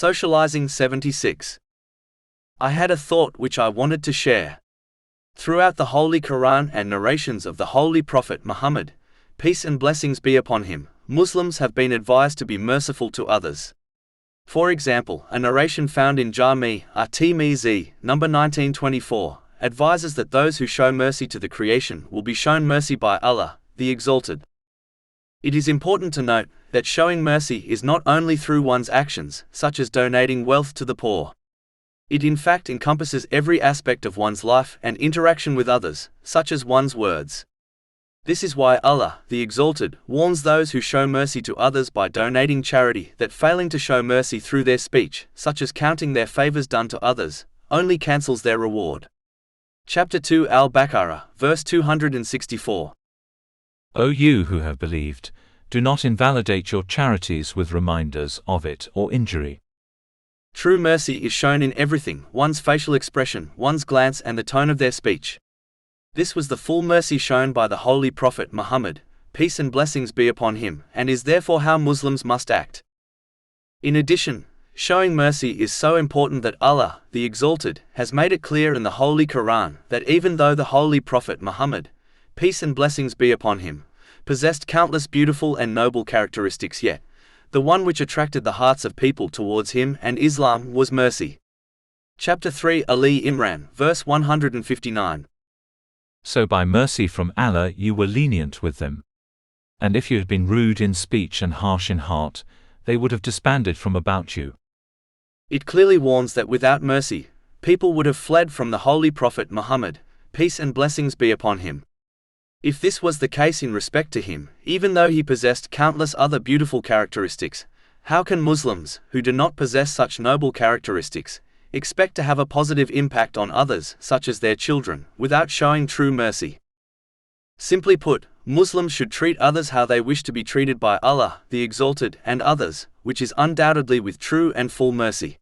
Socializing 76. I had a thought which I wanted to share. Throughout the Holy Quran and narrations of the Holy Prophet Muhammad, peace and blessings be upon him, Muslims have been advised to be merciful to others. For example, a narration found in Jami' at-Tirmidhi, number 1924, advises that those who show mercy to the creation will be shown mercy by Allah, the Exalted. It is important to note that showing mercy is not only through one's actions, such as donating wealth to the poor. It in fact encompasses every aspect of one's life and interaction with others, such as one's words. This is why Allah, the Exalted, warns those who show mercy to others by donating charity that failing to show mercy through their speech, such as counting their favors done to others, only cancels their reward. Chapter 2 Al-Baqarah, verse 264. O you who have believed, do not invalidate your charities with reminders of it or injury. True mercy is shown in everything, one's facial expression, one's glance and the tone of their speech. This was the full mercy shown by the Holy Prophet Muhammad, peace and blessings be upon him, and is therefore how Muslims must act. In addition, showing mercy is so important that Allah, the Exalted, has made it clear in the Holy Quran that even though the Holy Prophet Muhammad, peace and blessings be upon him, possessed countless beautiful and noble characteristics, yet the one which attracted the hearts of people towards him and Islam was mercy. Chapter 3 Ali Imran, verse 159. So by mercy from Allah you were lenient with them. And if you had been rude in speech and harsh in heart, they would have disbanded from about you. It clearly warns that without mercy, people would have fled from the Holy Prophet Muhammad, peace and blessings be upon him. If this was the case in respect to him, even though he possessed countless other beautiful characteristics, how can Muslims, who do not possess such noble characteristics, expect to have a positive impact on others, such as their children, without showing true mercy? Simply put, Muslims should treat others how they wish to be treated by Allah, the Exalted, and others, which is undoubtedly with true and full mercy.